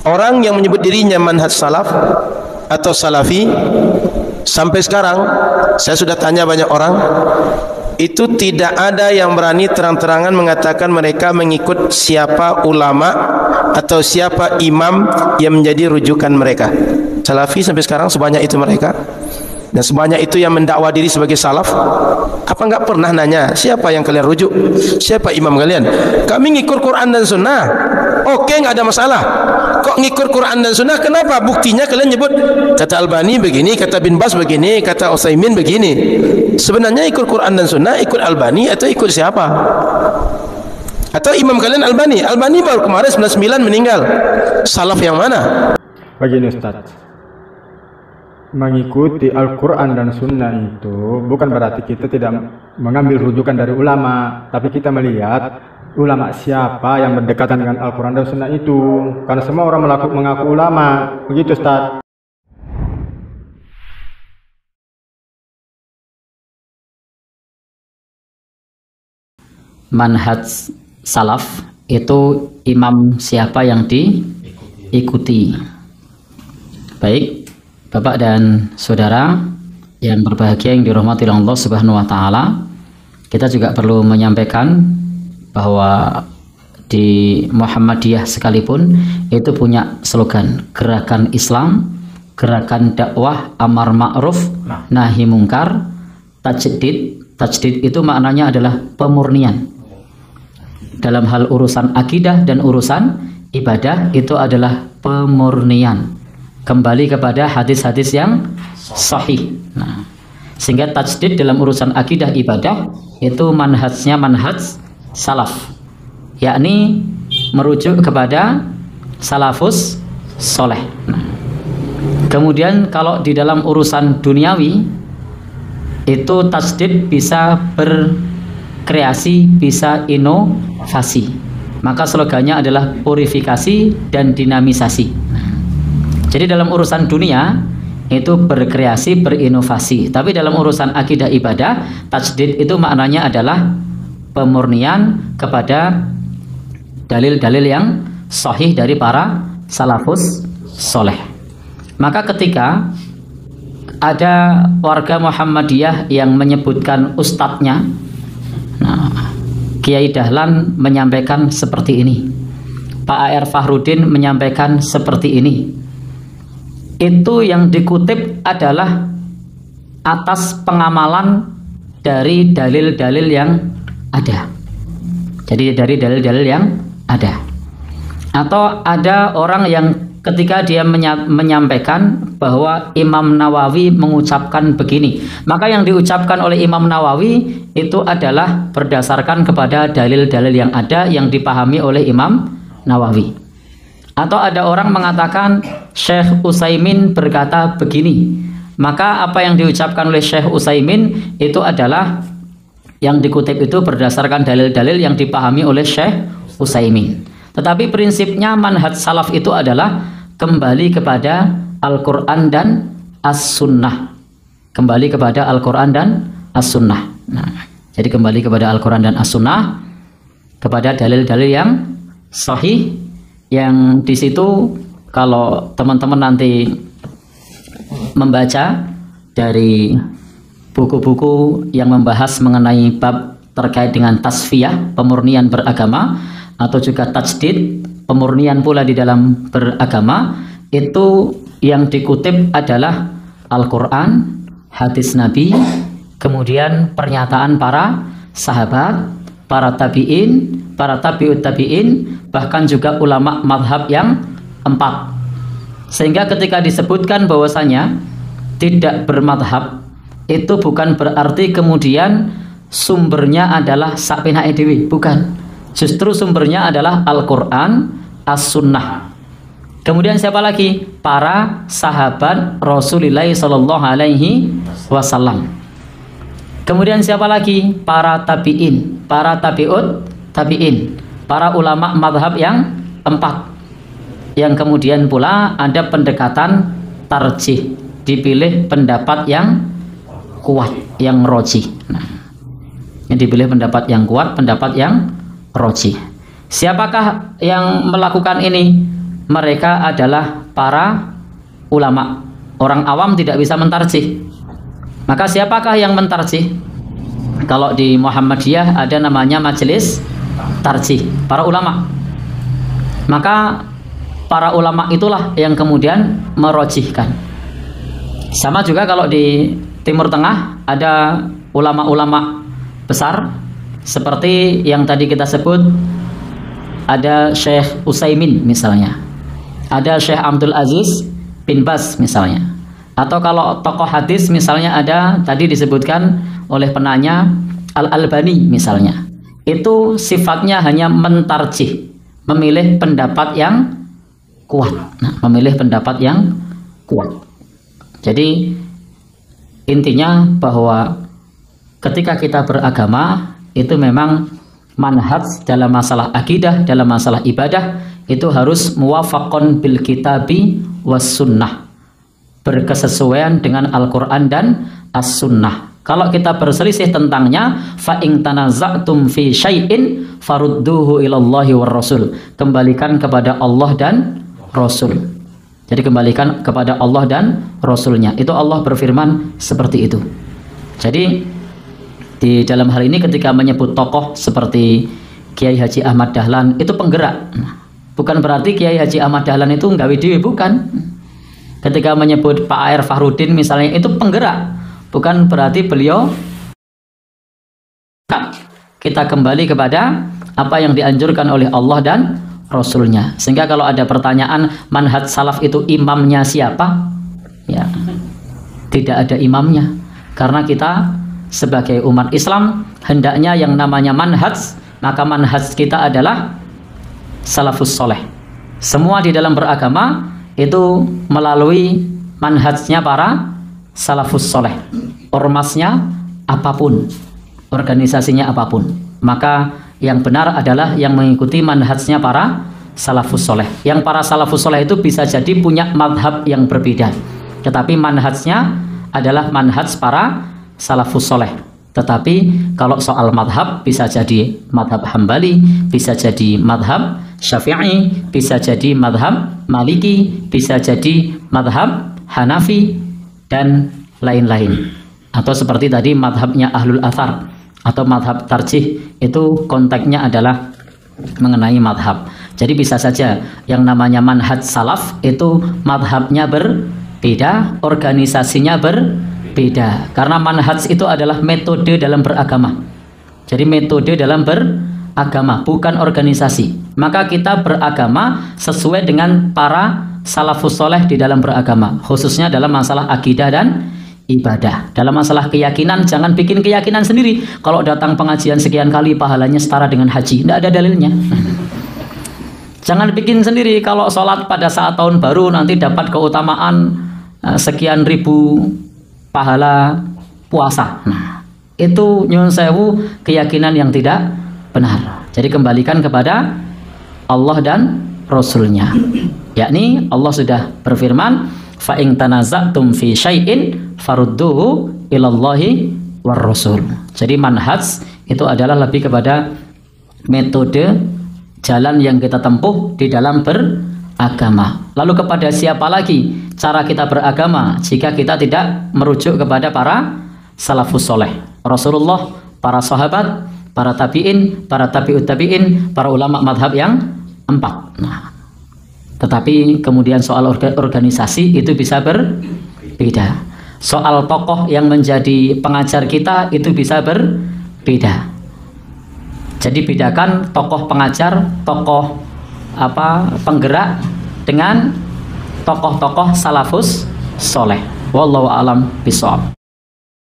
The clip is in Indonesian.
Orang yang menyebut dirinya manhaj salaf atau salafi, sampai sekarang saya sudah tanya banyak orang, itu tidak ada yang berani terang-terangan mengatakan mereka mengikut siapa ulama atau siapa imam yang menjadi rujukan mereka. Salafi sampai sekarang sebanyak itu mereka, dan sebanyak itu yang mendakwa diri sebagai salaf. Apa enggak pernah nanya siapa yang kalian rujuk, siapa imam kalian? Kami ngikut Quran dan Sunnah. Oke, enggak ada masalah. Kok ngikut Quran dan Sunnah? Kenapa? Buktinya kalian nyebut kata Albani begini, kata Bin Bas begini, kata Utsaimin begini. Sebenarnya ikut Quran dan Sunnah, ikut Albani atau ikut siapa? Atau imam kalian Albani? Albani baru kemarin 99 meninggal. Salaf yang mana? Begini Ustaz, mengikuti Al-Quran dan Sunnah itu bukan berarti kita tidak mengambil rujukan dari ulama, tapi kita melihat ulama siapa yang berdekatan dengan Al-Quran dan Sunnah itu, karena semua orang mengaku ulama. Begitu Ustaz. Manhaj salaf itu imam siapa yang diikuti. Baik, Bapak dan Saudara yang berbahagia yang dirahmati Allah Subhanahu wa taala, kita juga perlu menyampaikan bahwa di Muhammadiyah sekalipun itu punya slogan gerakan Islam, gerakan dakwah amar ma'ruf nahi mungkar, tajdid. Tajdid itu maknanya adalah pemurnian. Dalam hal urusan akidah dan urusan ibadah itu adalah pemurnian, kembali kepada hadis-hadis yang sahih. Nah, sehingga tajdid dalam urusan akidah ibadah itu manhajnya manhaj salaf, yakni merujuk kepada salafus soleh. Nah, kemudian kalau di dalam urusan duniawi itu tajdid bisa berkreasi, bisa inovasi, maka slogannya adalah purifikasi dan dinamisasi. Jadi dalam urusan dunia itu berkreasi, berinovasi, tapi dalam urusan akidah ibadah, tajdid itu maknanya adalah pemurnian kepada dalil-dalil yang sahih dari para salafus soleh. Maka ketika ada warga Muhammadiyah yang menyebutkan ustadznya, nah, Kiai Dahlan menyampaikan seperti ini, Pak A.R. Fahrudin menyampaikan seperti ini, itu yang dikutip adalah atas pengamalan dari dalil-dalil yang ada. Jadi dari dalil-dalil yang ada. Atau ada orang yang ketika dia menyampaikan bahwa Imam Nawawi mengucapkan begini, maka yang diucapkan oleh Imam Nawawi itu adalah berdasarkan kepada dalil-dalil yang ada yang dipahami oleh Imam Nawawi. Atau ada orang mengatakan Syekh Utsaimin berkata begini, maka apa yang diucapkan oleh Syekh Utsaimin itu adalah yang dikutip itu berdasarkan dalil-dalil yang dipahami oleh Syekh Utsaimin. Tetapi prinsipnya manhaj salaf itu adalah kembali kepada Al-Quran dan As-Sunnah. Kembali kepada Al-Quran dan As-Sunnah. Nah, jadi kembali kepada Al-Quran dan As-Sunnah, kepada dalil-dalil yang sahih, yang di situ kalau teman-teman nanti membaca dari buku-buku yang membahas mengenai bab terkait dengan tasfiyah, pemurnian beragama, atau juga tajdid, pemurnian pula di dalam beragama, itu yang dikutip adalah Al-Quran, hadis Nabi, kemudian pernyataan para sahabat, para tabi'in, para tabi'ut tabi'in, bahkan juga ulama madhab yang 4. Sehingga ketika disebutkan bahwasanya tidak bermadhab, itu bukan berarti kemudian sumbernya adalah sakpina edewi, bukan. Justru sumbernya adalah Al-Quran, As-Sunnah. Kemudian siapa lagi? Para sahabat Rasulullah Sallallahu Alaihi Wasallam. Kemudian siapa lagi? Para tabi'in, para tabi'ut tabi'in, para ulama madhab yang 4. Yang kemudian pula ada pendekatan tarjih, dipilih pendapat yang kuat, yang roji. Nah, yang dipilih pendapat yang kuat, pendapat yang roji. Siapakah yang melakukan ini? mereka adalah para ulama. Orang awam tidak bisa mentarjih. Maka siapakah yang mentarjih? Kalau di Muhammadiyah ada namanya majelis tarjih, para ulama. Maka para ulama itulah yang kemudian merojihkan. Sama juga kalau di Timur Tengah ada ulama-ulama besar seperti yang tadi kita sebut, ada Syekh Utsaimin misalnya, ada Syekh Abdul Aziz bin Baz misalnya. Atau kalau tokoh hadis misalnya ada tadi disebutkan oleh penanya Al-Albani misalnya. Itu sifatnya hanya mentarjih, memilih pendapat yang kuat. Nah, memilih pendapat yang kuat. Jadi intinya bahwa ketika kita beragama itu memang manhaj dalam masalah akidah, dalam masalah ibadah itu harus muwafaqon bil kitabi was sunnah, berkesesuaian dengan Al-Quran dan As-Sunnah. Kalau kita berselisih tentangnya, fa in tanaza'tum fi syai'in farudduhu ilallahi war rasul, kembalikan kepada Allah dan Rasul. Jadi kembalikan kepada Allah dan Rasulnya. Itu Allah berfirman seperti itu. Jadi di dalam hal ini ketika menyebut tokoh seperti Kiai Haji Ahmad Dahlan itu penggerak. Bukan berarti Kiai Haji Ahmad Dahlan itu nggawe dhewe, bukan. Ketika menyebut Pak A.R. Fahrudin misalnya itu penggerak. Bukan berarti beliau. Kita kembali kepada apa yang dianjurkan oleh Allah dan Rasulnya. Sehingga kalau ada pertanyaan manhaj salaf itu imamnya siapa? Ya, tidak ada imamnya. Karena kita sebagai umat Islam hendaknya yang namanya manhaj, maka manhaj kita adalah salafus soleh. Semua di dalam beragama itu melalui manhajnya para salafus soleh. Ormasnya apapun, organisasinya apapun, maka yang benar adalah yang mengikuti manhajnya para salafus soleh. Yang para salafus soleh itu bisa jadi punya madhab yang berbeda, tetapi manhajnya adalah manhaj para salafus soleh. Tetapi kalau soal madhab bisa jadi madhab Hambali, bisa jadi madhab Syafi'i, bisa jadi madhab Maliki, bisa jadi madhab Hanafi dan lain-lain. Atau seperti tadi madhabnya Ahlul Athar atau madhab tarjih, itu konteksnya adalah mengenai madhab. Jadi bisa saja yang namanya manhaj salaf itu madhabnya berbeda, organisasinya berbeda. Karena manhaj itu adalah metode dalam beragama. Jadi metode dalam beragama, bukan organisasi. Maka kita beragama sesuai dengan para salafus soleh di dalam beragama, khususnya dalam masalah akidah dan ibadah. Dalam masalah keyakinan, jangan bikin keyakinan sendiri. Kalau datang pengajian sekian kali pahalanya setara dengan haji, tidak ada dalilnya. Jangan bikin sendiri kalau sholat pada saat tahun baru nanti dapat keutamaan sekian ribu pahala puasa. Nah, itu nyun sewu keyakinan yang tidak benar. Jadi kembalikan kepada Allah dan Rasulnya. Yakni Allah sudah berfirman, fa in tanaza'tum fi syai'in farudduhu ilallahi war rasul. Jadi manhaj itu adalah lebih kepada metode jalan yang kita tempuh di dalam beragama. Lalu kepada siapa lagi cara kita beragama jika kita tidak merujuk kepada para salafus soleh? Rasulullah, para sahabat, para tabi'in, para tabi'ut tabi'in, para ulama madhab yang 4. Nah, tetapi kemudian soal organisasi itu bisa berbeda. Soal tokoh yang menjadi pengajar kita itu bisa berbeda. Jadi bedakan tokoh pengajar, tokoh penggerak dengan tokoh-tokoh salafus soleh. Wallahu a'lam bishawab.